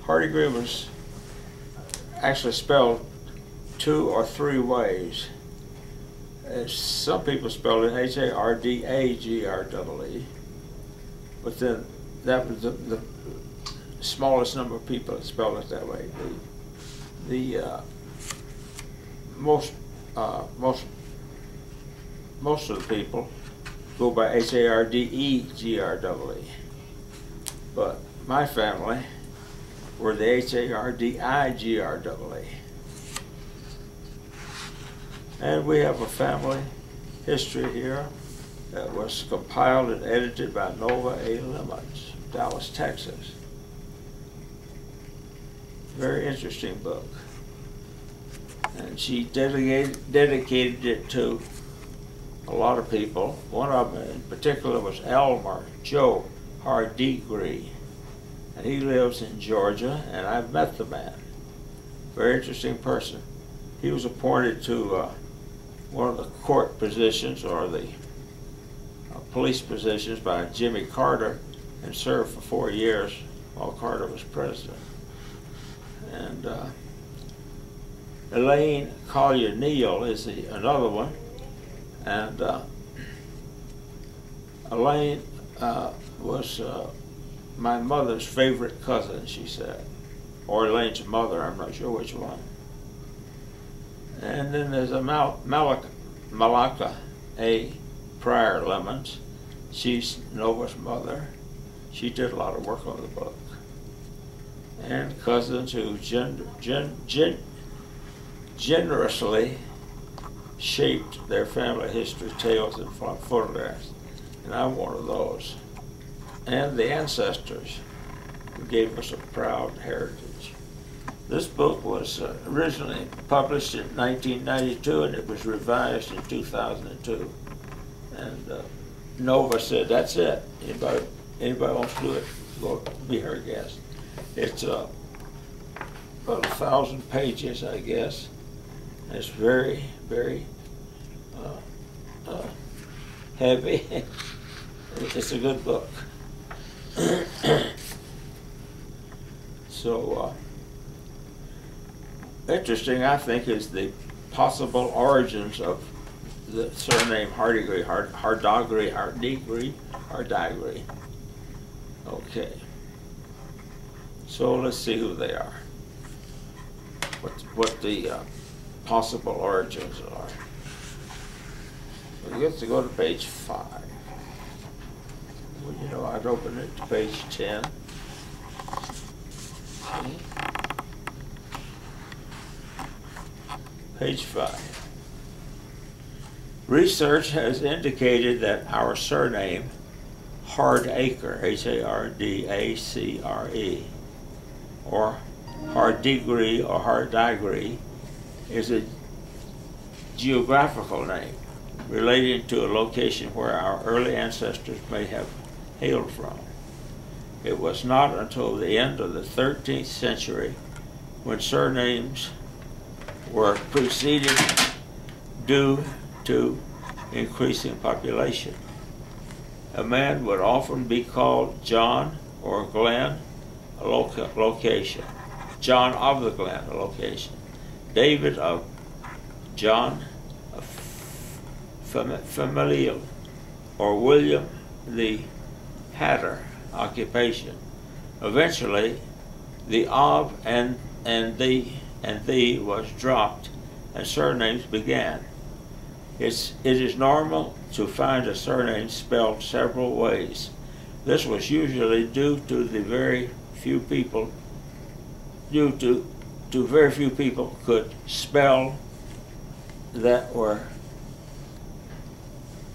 Hardigree was actually spelled 2 or 3 ways. Some people spelled it H-A-R-D-A-G-R-E-E, but then that was the smallest number of people that spelled it that way. Most of the people go by H-A-R-D-E-G-R-E-E, but my family were the H-A-R-D-I-G-R-E-E. And we have a family history here that was compiled and edited by Nova A. Lemons, Dallas, Texas. Very interesting book. And she dedicated it to a lot of people. One of them in particular was Elmer Joe Hardigree. And he lives in Georgia, and I've met the man. Very interesting person. He was appointed to one of the court positions or the police positions by Jimmy Carter and served for 4 years while Carter was president. And Elaine Collier Neal is another one. And Elaine was my mother's favorite cousin, she said. Or Elaine's mother, I'm not sure which one. And then there's a Malaka A. Pryor Lemons. She's Nova's mother. She did a lot of work on the book. And cousins who generously shaped their family history tales and photographs. And I'm one of those. And the ancestors who gave us a proud heritage. This book was originally published in 1992, and it was revised in 2002. And Nova said, "That's it. Anybody wants to do it, go be her guest." It's about 1,000 pages, I guess. And it's very, very heavy. It's a good book. So, interesting, I think, is the possible origins of the surname Hardigree, Hardigree. Okay. So let's see who they are. What the possible origins are. We get to go to page 5. Well, you know, I'd open it to page 10. Okay. Page 5. Research has indicated that our surname, Hardacre, H-A-R-D-A-C-R-E, or Hardigree or Hardigree, is a geographical name relating to a location where our early ancestors may have hailed from. It was not until the end of the 13th century when surnames were preceded due to increasing population. A man would often be called John or Glenn, a location. John of the Glen, a location. David of John, a familial, or William the Hatter, occupation. Eventually, the of and the was dropped, and surnames began. It is normal to find a surname spelled several ways. This was usually due to very few people could spell that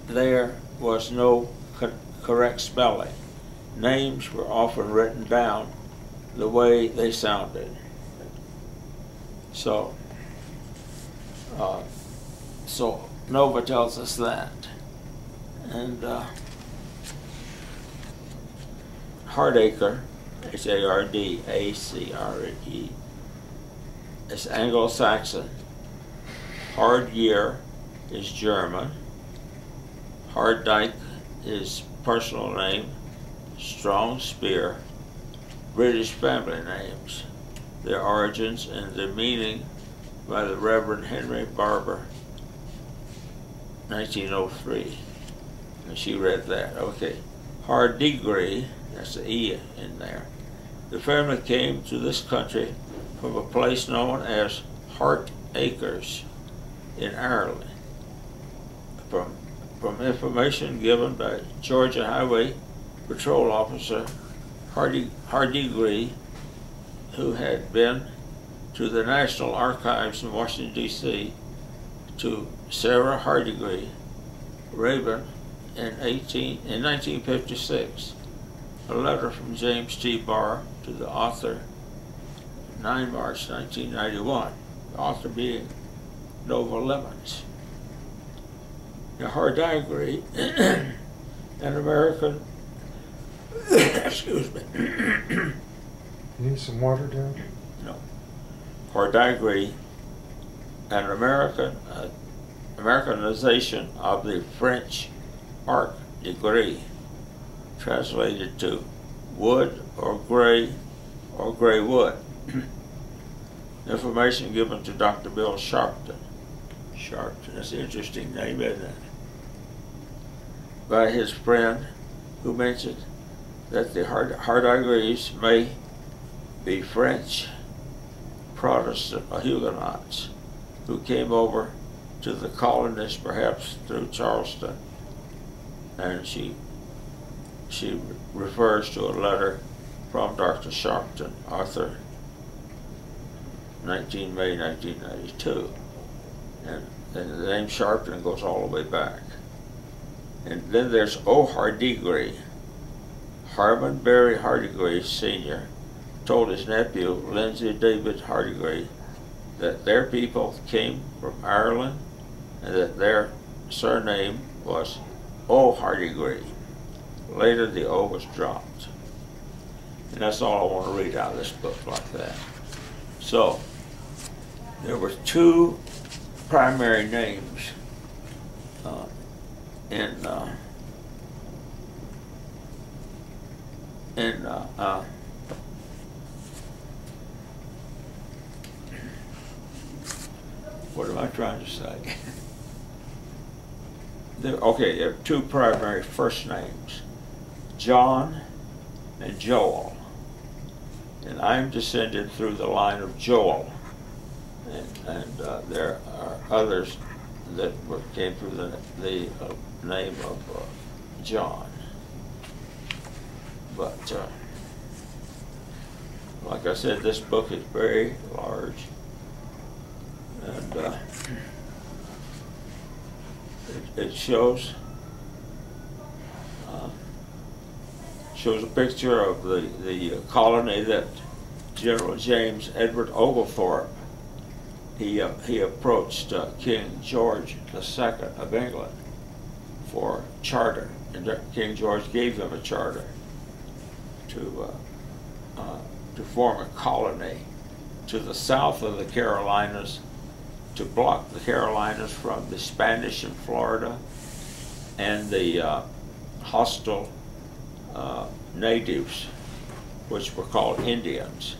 there was no correct spelling. Names were often written down the way they sounded. So Nova tells us that. And Hardacre, H-A-R-D-A-C-R-E, is Anglo-Saxon. Hardyear is German. Hardike is personal name. Strong spear. British family names, their origins and their meaning by the Reverend Henry Barber, 1903. And she read that. Okay. Hardigree, that's the E in there. The family came to this country from a place known as Hart Acres in Ireland. From information given by Georgia Highway Patrol Officer Hardigree, who had been to the National Archives in Washington, D.C., to Sarah Hardigree Rabin in 1956. A letter from James T. Barr to the author, 9 March 1991, the author being Nova Lemons. Now, Hardigree, an American, excuse me. You need some water, Dad? No. Hardigree, an Americanization of the French art degree, translated to wood or gray wood. Information given to Dr. Bill Sharpton. Sharpton, that's an interesting name, isn't it? By his friend, who mentioned that the Hardigrees may be French Protestant or Huguenots who came over to the colonies, perhaps through Charleston. And she refers to a letter from Dr. Sharpton, Arthur, 19 May 1992. And the name Sharpton goes all the way back. And then there's O. Hardigree. Harmon Berry Hardigree Sr. told his nephew, Lindsay David Hardigree, that their people came from Ireland and that their surname was O. Hardigree. Later the O was dropped. And that's all I want to read out of this book like that. So, there were two primary names what am I trying to say? There are two primary first names, John and Joel. And I'm descended through the line of Joel. And there are others that came through the name of John. But like I said, this book is very large, and it shows a picture of the colony that General James Edward Oglethorpe he approached King George II of England for charter, and King George gave him a charter to form a colony to the south of the Carolinas, to block the Carolinas from the Spanish in Florida and the hostile natives, which were called Indians,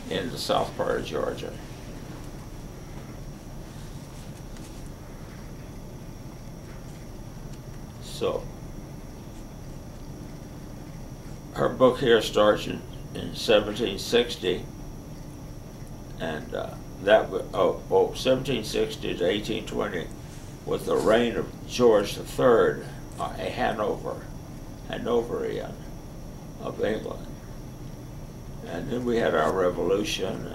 in the south part of Georgia. So, her book here starts in 1760, and 1760 to 1820 was the reign of George III, a Hanoverian of England. And then we had our Revolution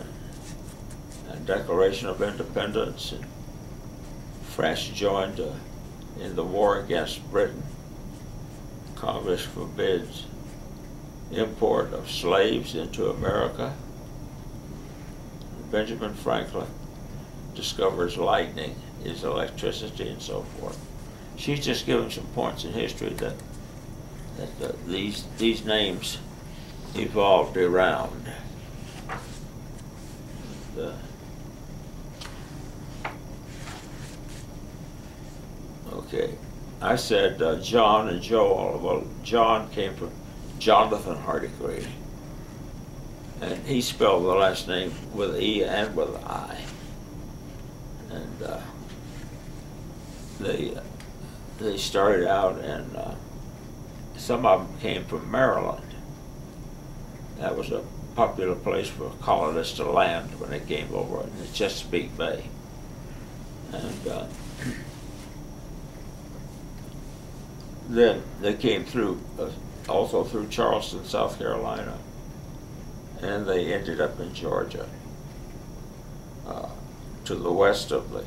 and Declaration of Independence, and France joined in the war against Britain. Congress forbids import of slaves into America. Benjamin Franklin discovers lightning is electricity, and so forth. She's just giving some points in history that these names evolved around. Okay, I said John and Joel. Well, John came from Jonathan Hardigree, and he spelled the last name with E and with I. And they started out, and some of them came from Maryland. That was a popular place for colonists to land when they came over in the Chesapeake Bay. And then they came through, also through Charleston, South Carolina, and they ended up in Georgia, to the west of the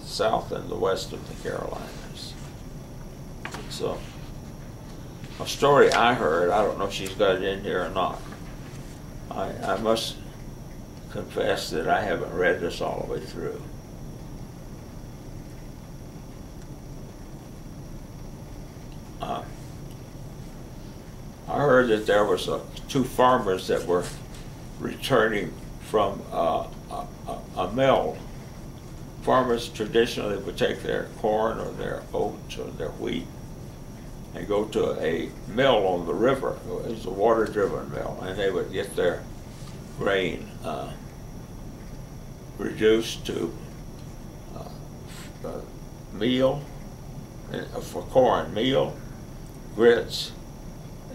south and the west of the Carolinas. So, a story I heard, I don't know if she's got it in here or not. I must confess that I haven't read this all the way through. I heard that there was two farmers that were returning from a mill. Farmers traditionally would take their corn or their oats or their wheat and go to a mill on the river. It was a water-driven mill, and they would get their grain reduced to meal, for corn, meal, grits,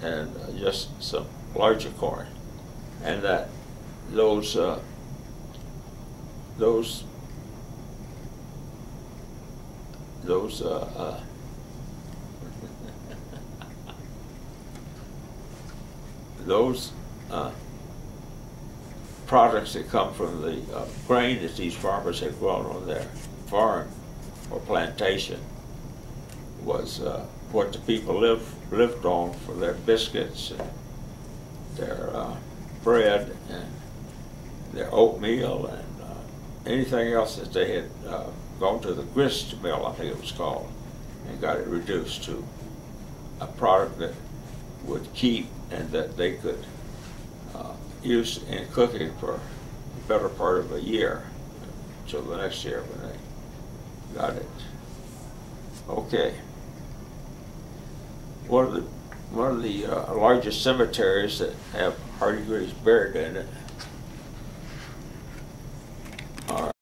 and just some larger corn, and that those products that come from the grain that these farmers had grown on their farm or plantation was what the people lived on for their biscuits and their bread and their oatmeal and anything else that they had gone to the grist mill, I think it was called, and got it reduced to a product that would keep and that they could use in cooking for the better part of a year, until the next year when they got it. Okay. One of the largest cemeteries that have Hardy Griddies buried in it